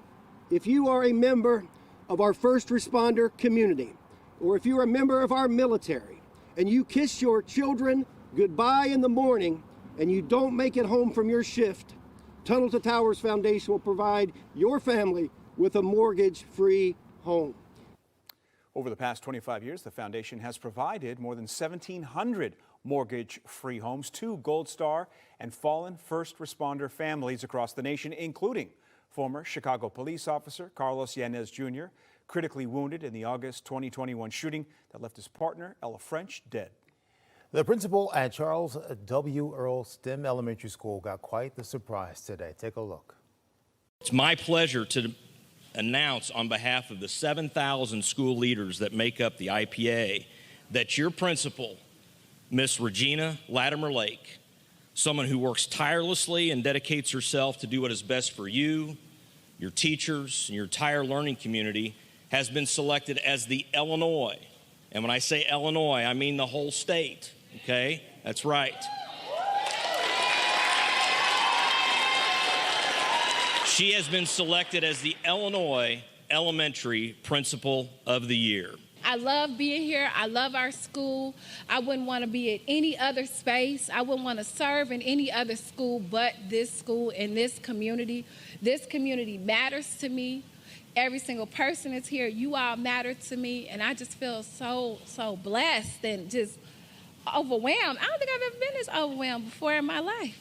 If you are a member of our first responder community, or if you're a member of our military, and you kiss your children goodbye in the morning, and you don't make it home from your shift, Tunnel to Towers Foundation will provide your family with a mortgage-free home. Over the past 25 years, the foundation has provided more than 1,700 mortgage-free homes to Gold Star and fallen first responder families across the nation, including former Chicago police officer Carlos Yanez Jr., critically wounded in the August 2021 shooting that left his partner, Ella French, dead. The principal at Charles W. Earl STEM Elementary School got quite the surprise today. Take a look. It's my pleasure to announce on behalf of the 7,000 school leaders that make up the IPA that your principal, Miss Regina Latimer Lake, someone who works tirelessly and dedicates herself to do what is best for you, your teachers, and your entire learning community, has been selected as the Illinois, and when I say Illinois, I mean the whole state, okay? That's right. She has been selected as the Illinois Elementary Principal of the Year. I love being here. I love our school. I wouldn't want to be at any other space. I wouldn't want to serve in any other school but this school and this community. This community matters to me. Every single person is here. You all matter to me. And I just feel so blessed and just overwhelmed. I don't think I've ever been this overwhelmed before in my life.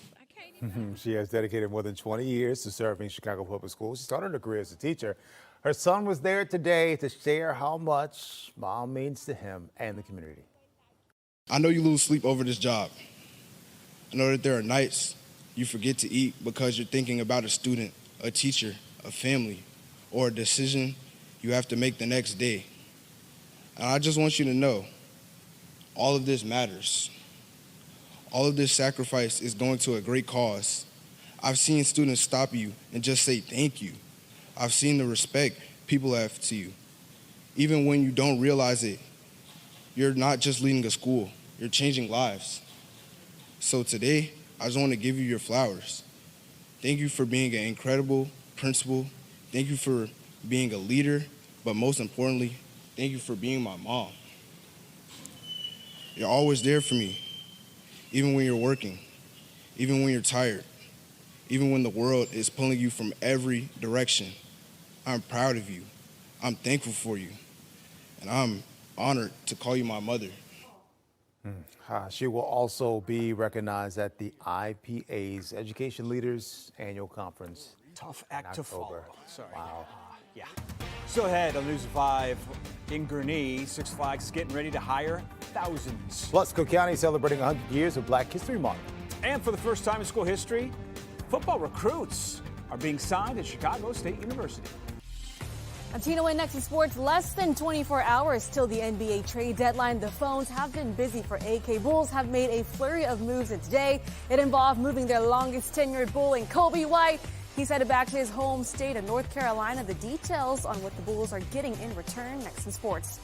She has dedicated more than 20 years to serving Chicago Public Schools. She started her career as a teacher. Her son was there today to share how much Mom means to him and the community. I know you lose sleep over this job. I know that there are nights you forget to eat because you're thinking about a student, a teacher, a family, or a decision you have to make the next day. And I just want you to know, all of this matters. All of this sacrifice is going to a great cause. I've seen students stop you and just say thank you. I've seen the respect people have to you. Even when you don't realize it, you're not just leading a school, you're changing lives. So today, I just want to give you your flowers. Thank you for being an incredible principal. Thank you for being a leader, but most importantly, thank you for being my mom. You're always there for me, even when you're working, even when you're tired, even when the world is pulling you from every direction. I'm proud of you. I'm thankful for you. And I'm honored to call you my mother. She will also be recognized at the IPA's Education Leaders Annual Conference. Tough act to follow. Sorry. Wow. Yeah. Still ahead on News at 5 in Gurnee, Six Flags is getting ready to hire thousands. Plus, Cook County celebrating 100 years of Black History Month. And for the first time in school history, football recruits are being signed at Chicago State University. I'm Tina Wayne, next in sports. Less than 24 hours till the NBA trade deadline. The phones have been busy for AK. Bulls have made a flurry of moves today. It involved moving their longest tenured Bull in Kobe White. He's headed back to his home state of North Carolina. The details on what the Bulls are getting in return next in sports.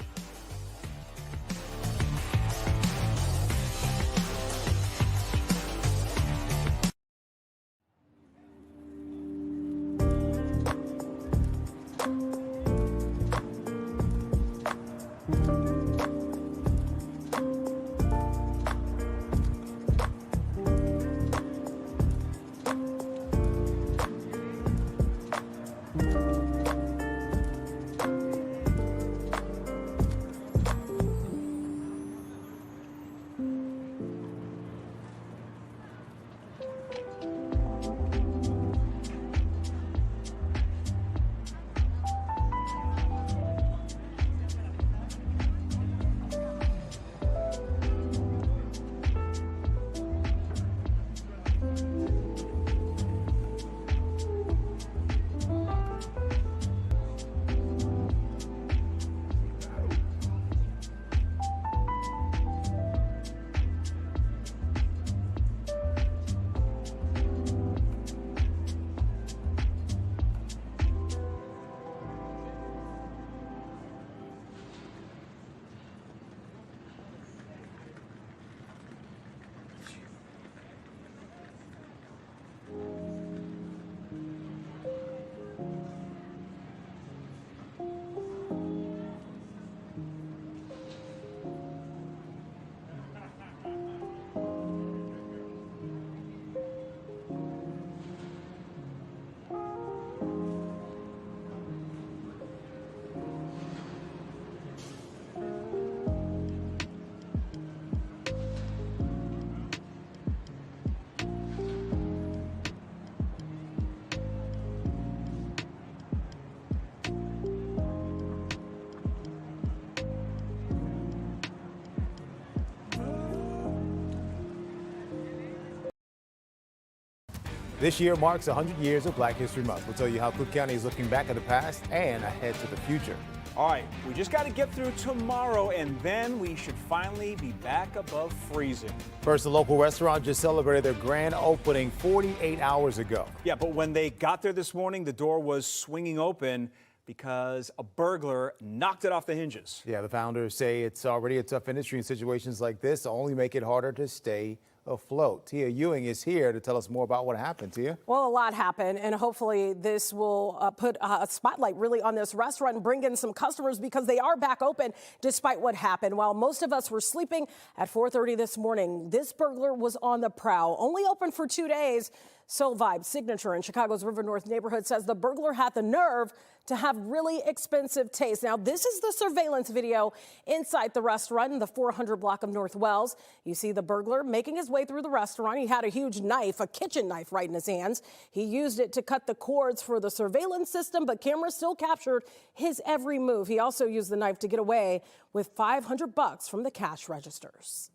This year marks 100 years of Black History Month. We'll tell you how Cook County is looking back at the past and ahead to the future. All right, we just got to get through tomorrow, and then we should finally be back above freezing. First, the local restaurant just celebrated their grand opening 48 hours ago. Yeah, but when they got there this morning, the door was swinging open because a burglar knocked it off the hinges. Yeah, the founders say it's already a tough industry in situations like this, only make it harder to stay afloat. Tia Ewing is here to tell us more about what happened. Tia? Well, a lot happened, and hopefully this will put a spotlight really on this restaurant and bring in some customers because they are back open despite what happened. While most of us were sleeping at 4:30 this morning, this burglar was on the prowl. Only open for 2 days. Soul Vibe Signature in Chicago's River North neighborhood says the burglar had the nerve to have really expensive taste. Now, this is the surveillance video inside the restaurant in the 400 block of North Wells. You see the burglar making his way through the restaurant. He had a huge knife, a kitchen knife, right in his hands. He used it to cut the cords for the surveillance system, but cameras still captured his every move. He also used the knife to get away with $500 from the cash registers.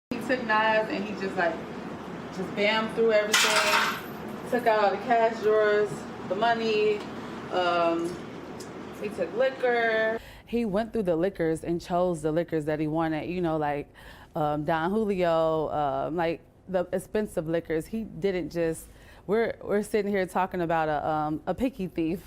He took knives and he just bam through everything, took out the cash drawers, the money, he took liquor. He went through the liquors and chose the liquors that he wanted, you know, like Don Julio, like the expensive liquors. He didn't just, we're sitting here talking about a picky thief.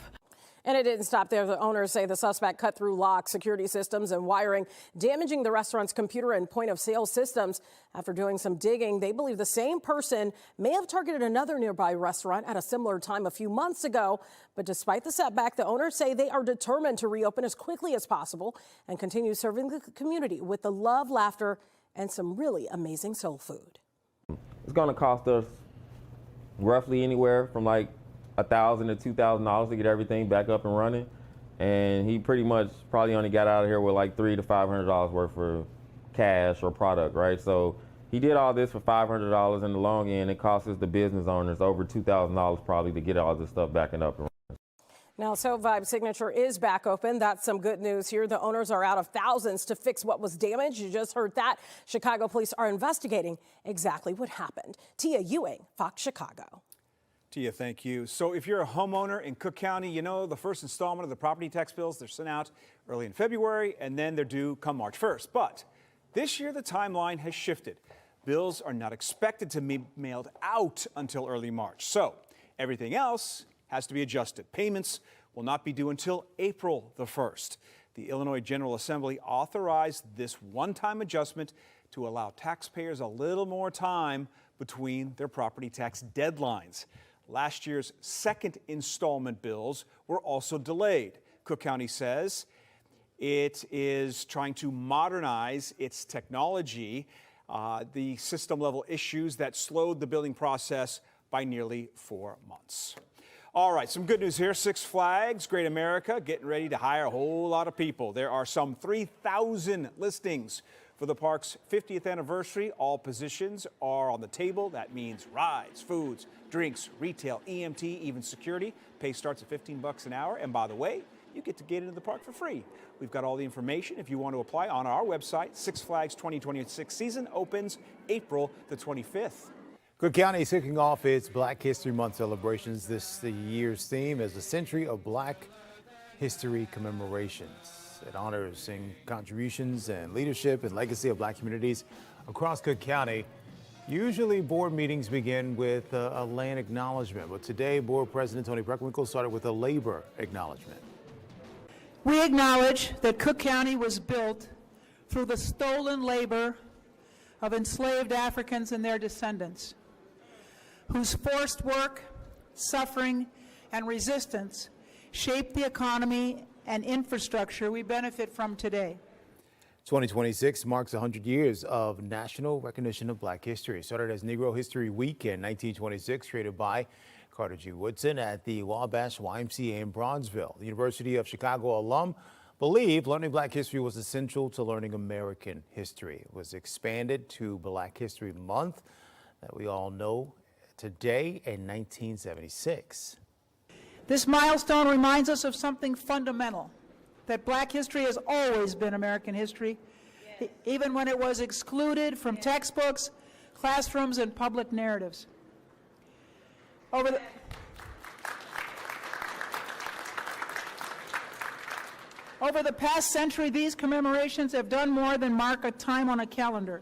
And it didn't stop there. The owners say the suspect cut through locks, security systems, and wiring, damaging the restaurant's computer and point of sale systems. After doing some digging, they believe the same person may have targeted another nearby restaurant at a similar time a few months ago. But despite the setback, the owners say they are determined to reopen as quickly as possible and continue serving the community with the love, laughter, and some really amazing soul food. It's going to cost us roughly anywhere from like $1,000 to $2,000 to get everything back up and running. And he pretty much probably only got out of here with like $300 to $500 worth of cash or product, right? So he did all this for $500. In the long end, it costs us the business owners over $2,000 probably to get all this stuff back and up and running. Now, So Vibe Signature is back open. That's some good news here. The owners are out of thousands to fix what was damaged. You just heard that. Chicago police are investigating exactly what happened. Tia Ewing, Fox Chicago. Tia, thank you. So if you're a homeowner in Cook County, you know the first installment of the property tax bills, they're sent out early in February, and then they're due come March 1st. But this year, the timeline has shifted. Bills are not expected to be mailed out until early March. So everything else has to be adjusted. Payments will not be due until April the 1st. The Illinois General Assembly authorized this one-time adjustment to allow taxpayers a little more time between their property tax deadlines. Last year's second installment bills were also delayed. Cook County says it is trying to modernize its technology, the system-level issues that slowed the billing process by nearly 4 months. All right, some good news here. Six Flags Great America getting ready to hire a whole lot of people. There are some 3,000 listings for the park's 50th anniversary. All positions are on the table. That means rides, foods, drinks, retail, EMT, even security. Pay starts at $15 an hour. And by the way, you get to get into the park for free. We've got all the information if you want to apply on our website. Six Flags 2026 season opens April the 25th. Cook County is kicking off its Black History Month celebrations. This year's theme is a century of Black history commemorations. It honors contributions and leadership and legacy of Black communities across Cook County. Usually board meetings begin with a land acknowledgement, but today board president Tony Breckenwinkle started with a labor acknowledgement. We acknowledge that Cook County was built through the stolen labor of enslaved Africans and their descendants, whose forced work, suffering, and resistance shaped the economy and infrastructure we benefit from today. 2026 marks 100 years of national recognition of Black history. It started as Negro History Week in 1926, created by Carter G. Woodson at the Wabash YMCA in Bronzeville. The University of Chicago alum believed learning Black history was essential to learning American history. It was expanded to Black History Month that we all know today in 1976. This milestone reminds us of something fundamental, that Black history has always been American history, even when it was excluded from textbooks, classrooms, and public narratives. Over the past century, these commemorations have done more than mark a time on a calendar.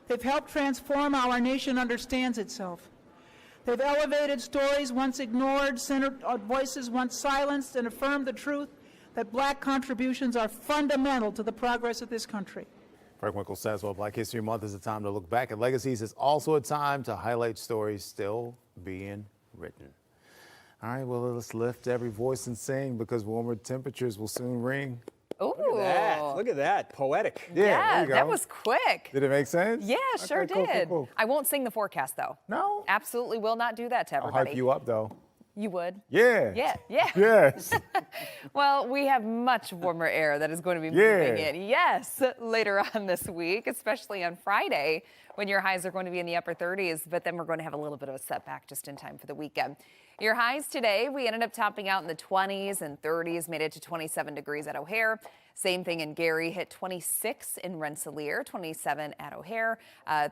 They've helped transform how our nation understands itself. They've elevated stories once ignored, centered on voices once silenced, and affirmed the truth that Black contributions are fundamental to the progress of this country. Breckenwinkle says while Black History Month is a time to look back at legacies, it's also a time to highlight stories still being written. All right, well, let's lift every voice and sing because warmer temperatures will soon ring. Ooh. Look at that. Look at that. Poetic. Yeah, there you go. That was quick. Did it make sense? Yeah, sure Okay, did. cool. I won't sing the forecast, though. No? Absolutely will not do that to I'll everybody. hype you up, though. You would? Yeah. Yeah. Yes. Well, we have much warmer air that is going to be moving in. Yes, later on this week, especially on Friday, when your highs are going to be in the upper 30s, but then we're going to have a little bit of a setback just in time for the weekend. Your highs today, we ended up topping out in the 20s and 30s, made it to 27 degrees at O'Hare. Same thing in Gary, hit 26 in Rensselaer, 27 at O'Hare,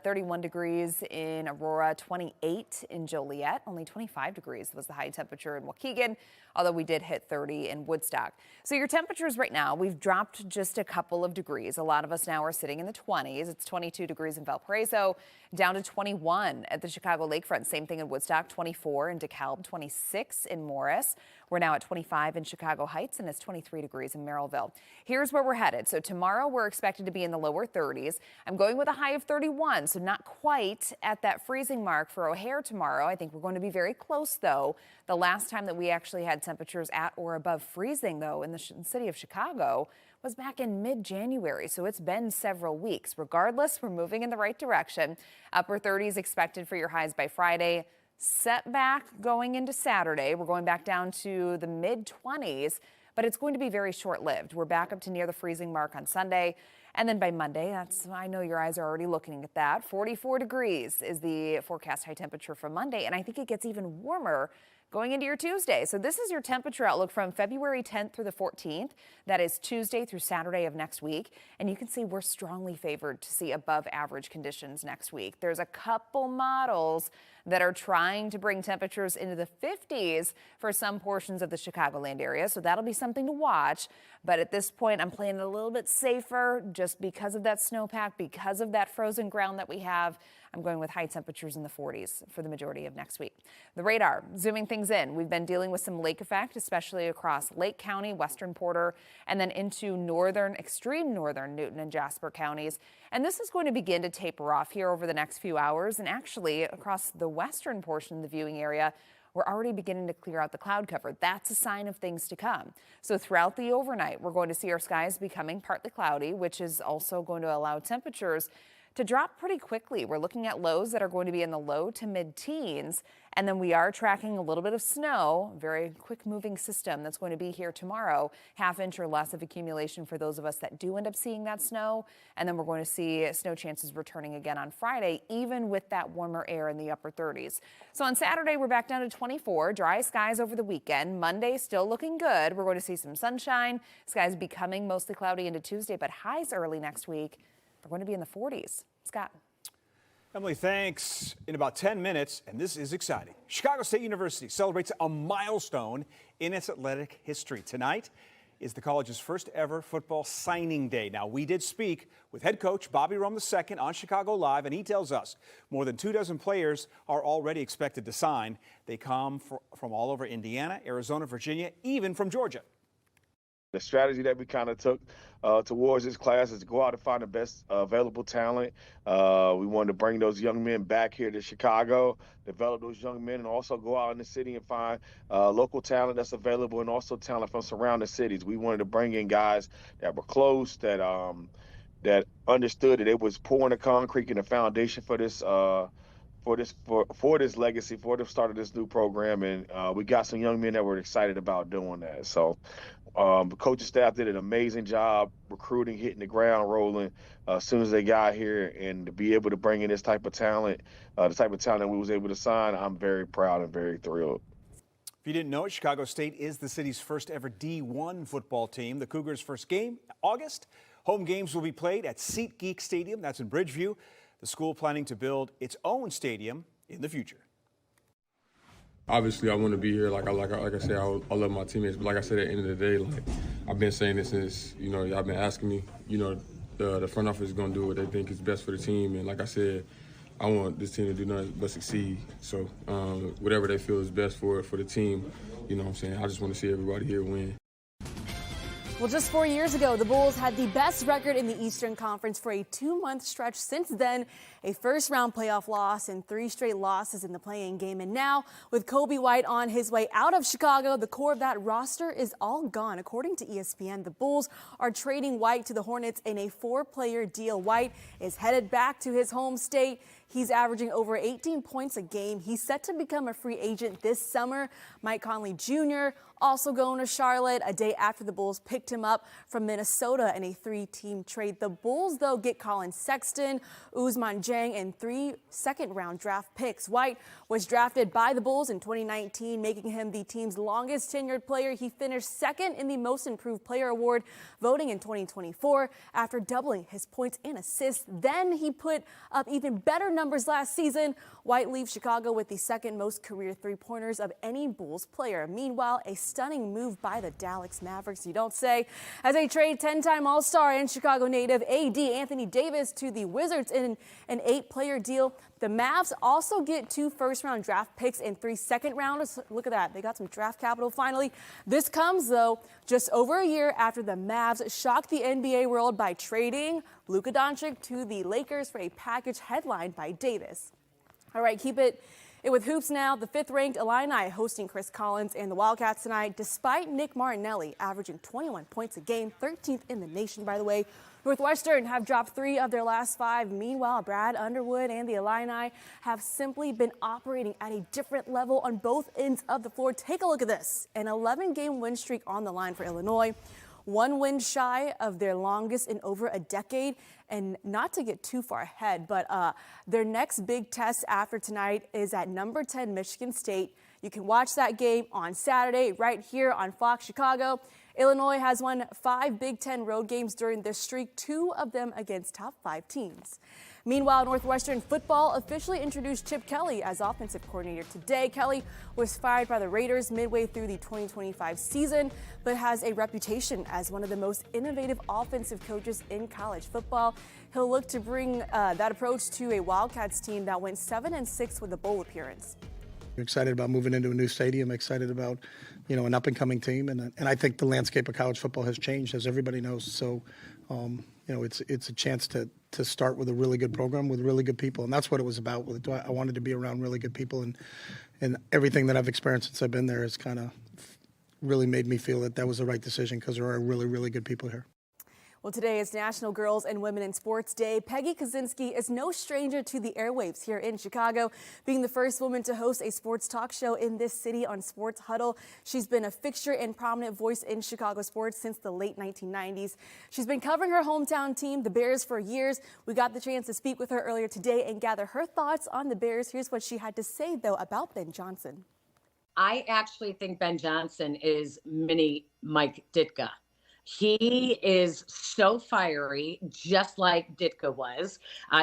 31 degrees in Aurora, 28 in Joliet, only 25 degrees was the high temperature in Waukegan, although we did hit 30 in Woodstock. So your temperatures right now, we've dropped just a couple of degrees. A lot of us now are sitting in the 20s. It's 22 degrees in Valparaiso, down to 21 at the Chicago Lakefront. Same thing in Woodstock, 24 in DeKalb, 26 in Morris. We're now at 25 in Chicago Heights, and it's 23 degrees in Merrillville. Here's where we're headed. So tomorrow we're expected to be in the lower 30s. I'm going with a high of 31, so not quite at that freezing mark for O'Hare tomorrow. I think we're going to be very close, though. The last time that we actually had temperatures at or above freezing, though, in the city of Chicago was back in mid-January, so it's been several weeks. Regardless, we're moving in the right direction. Upper 30s expected for your highs by Friday. Setback going into Saturday. We're going back down to the mid-20s, but it's going to be very short-lived. We're back up to near the freezing mark on Sunday. And then by Monday, I know your eyes are already looking at that. 44 degrees is the forecast high temperature for Monday, and I think it gets even warmer going into your Tuesday. So this is your temperature outlook from February 10th through the 14th. That is Tuesday through Saturday of next week. And you can see we're strongly favored to see above average conditions next week. There's a couple models that are trying to bring temperatures into the 50s for some portions of the Chicagoland area. So that'll be something to watch. But at this point, I'm playing it a little bit safer just because of that snowpack, because of that frozen ground that we have. I'm going with high temperatures in the 40s for the majority of next week. The radar, zooming things in. We've been dealing with some lake effect, especially across Lake County, Western Porter, and then into northern, extreme northern Newton and Jasper counties. And this is going to begin to taper off here over the next few hours. And actually, across the western portion of the viewing area, we're already beginning to clear out the cloud cover. That's a sign of things to come. So throughout the overnight, we're going to see our skies becoming partly cloudy, which is also going to allow temperatures to drop pretty quickly. We're looking at lows that are going to be in the low to mid-teens, and then we are tracking a little bit of snow, very quick moving system that's going to be here tomorrow, half-inch or less of accumulation for those of us that do end up seeing that snow, and then we're going to see snow chances returning again on Friday, even with that warmer air in the upper 30s. So on Saturday, we're back down to 24, dry skies over the weekend. Monday still looking good. We're going to see some sunshine, skies becoming mostly cloudy into Tuesday, but highs early next week. We're going to be in the 40s. Scott. Emily, thanks. In about 10 minutes, and this is exciting, Chicago State University celebrates a milestone in its athletic history. Tonight is the college's first ever football signing day. Now, we did speak with head coach Bobby Rome II on Chicago Live, and he tells us more than 24 players are already expected to sign. They come from all over Indiana, Arizona, Virginia, even from Georgia. The strategy that we kind of took towards this class is to go out and find the best available talent. We wanted to bring those young men back here to Chicago, develop those young men, and also go out in the city and find local talent that's available and also talent from surrounding cities. We wanted to bring in guys that were close, that understood that it was pouring the concrete and the foundation for this for this legacy, for the start of this new program, and we got some young men that were excited about doing that. So the coaching staff did an amazing job recruiting, hitting the ground rolling as soon as they got here, and to be able to bring in this type of talent, the type of talent we was able to sign, I'm very proud and very thrilled. If you didn't know it, Chicago State is the city's first ever D1 football team. The Cougars' first game, August. Home games will be played at SeatGeek Stadium. That's in Bridgeview. The school planning to build its own stadium in the future. Obviously, I want to be here. Like I said, I love my teammates. But like I said, at the end of the day, like I've been saying this since, y'all been asking me, the front office is going to do what they think is best for the team. And like I said, I want this team to do nothing but succeed. So whatever they feel is best for the team, I just want to see everybody here win. Well, just 4 years ago, the Bulls had the best record in the Eastern Conference for a 2-month stretch. Since then, a first-round playoff loss and 3 straight losses in the play-in game. And now, with Kobe White on his way out of Chicago, the core of that roster is all gone. According to ESPN, the Bulls are trading White to the Hornets in a 4-player deal. White is headed back to his home state. He's averaging over 18 points a game. He's set to become a free agent this summer. Mike Conley Jr. also going to Charlotte a day after the Bulls picked him up from Minnesota in a 3-team trade. The Bulls, though, get Colin Sexton, Ousmane Dieng, and 3 second-round draft picks. White was drafted by the Bulls in 2019, making him the team's longest tenured player. He finished second in the Most Improved Player Award voting in 2024 after doubling his points and assists. Then he put up even better numbers last season. White leaves Chicago with the second most career three-pointers of any Bulls player. Meanwhile, a stunning move by the Dallas Mavericks, you don't say, as they trade 10-time All-Star and Chicago native AD Anthony Davis to the Wizards in an 8-player deal. The Mavs also get 2 first-round draft picks and 3 second-rounders. Look at that. They got some draft capital finally. This comes, though, just over a year after the Mavs shocked the NBA world by trading Luka Doncic to the Lakers for a package headlined by Davis. All right, keep it with hoops now. The 5th-ranked Illini hosting Chris Collins and the Wildcats tonight, despite Nick Martinelli averaging 21 points a game, 13th in the nation, by the way. Northwestern have dropped 3 of their last 5. Meanwhile, Brad Underwood and the Illini have simply been operating at a different level on both ends of the floor. Take a look at this. An 11-game win streak on the line for Illinois. 1 win shy of their longest in over a decade. And not to get too far ahead, but their next big test after tonight is at number 10 Michigan State. You can watch that game on Saturday right here on Fox Chicago. Illinois has won 5 Big Ten road games during this streak, 2 of them against top 5 teams. Meanwhile, Northwestern football officially introduced Chip Kelly as offensive coordinator today. Kelly was fired by the Raiders midway through the 2025 season, but has a reputation as one of the most innovative offensive coaches in college football. He'll look to bring that approach to a Wildcats team that went 7-6 with a bowl appearance. Excited about moving into a new stadium, excited about, an up-and-coming team, and I think the landscape of college football has changed, as everybody knows. So, it's a chance to start with a really good program with really good people, and that's what it was about. I wanted to be around really good people, and everything that I've experienced since I've been there has kind of really made me feel that was the right decision because there are really, really good people here. Well, today is National Girls and Women in Sports Day. Peggy Kaczynski is no stranger to the airwaves here in Chicago, being the first woman to host a sports talk show in this city on Sports Huddle. She's been a fixture and prominent voice in Chicago sports since the late 1990s. She's been covering her hometown team, the Bears, for years. We got the chance to speak with her earlier today and gather her thoughts on the Bears. Here's what she had to say, though, about Ben Johnson. I actually think Ben Johnson is mini Mike Ditka. He is so fiery, just like Ditka was.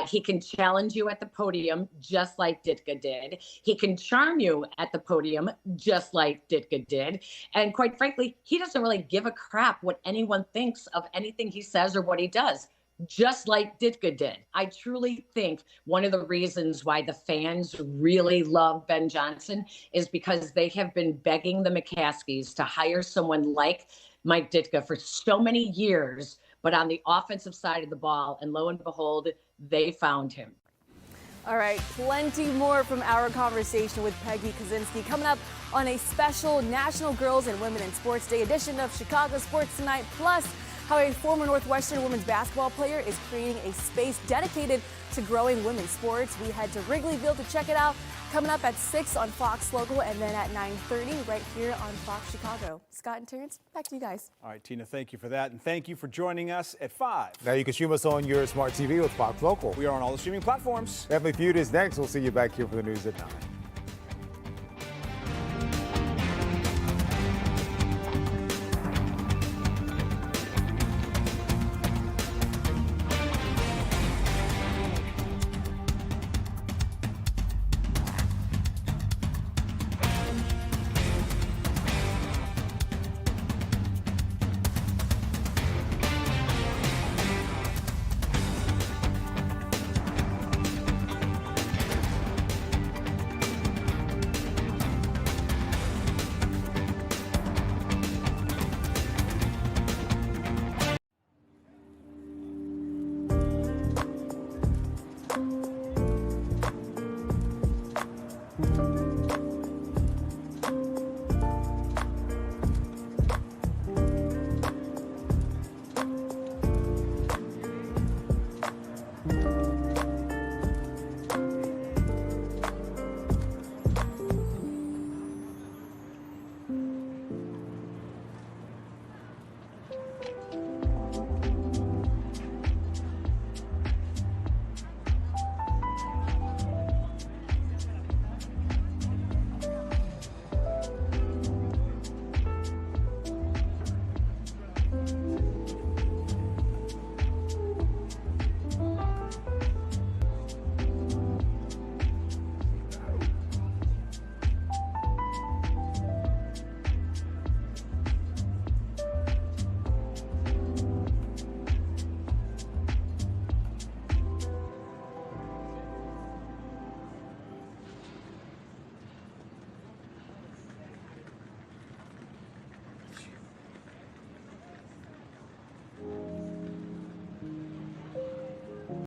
He can challenge you at the podium, just like Ditka did. He can charm you at the podium, just like Ditka did. And quite frankly, he doesn't really give a crap what anyone thinks of anything he says or what he does, just like Ditka did. I truly think one of the reasons why the fans really love Ben Johnson is because they have been begging the McCaskies to hire someone like Mike Ditka for so many years, but on the offensive side of the ball, and lo and behold, they found him. All right, plenty more from our conversation with Peggy Kaczynski coming up on a special National Girls and Women in Sports Day edition of Chicago Sports Tonight, plus how a former Northwestern women's basketball player is creating a space dedicated to growing women's sports. We head to Wrigleyville to check it out. Coming up at 6 on Fox Local, and then at 9:30 right here on Fox Chicago. Scott and Terrence, back to you guys. All right, Tina, thank you for that, and thank you for joining us at 5. Now you can stream us on your smart TV with Fox Local. We are on all the streaming platforms. Family Feud is next. We'll see you back here for the news at 9.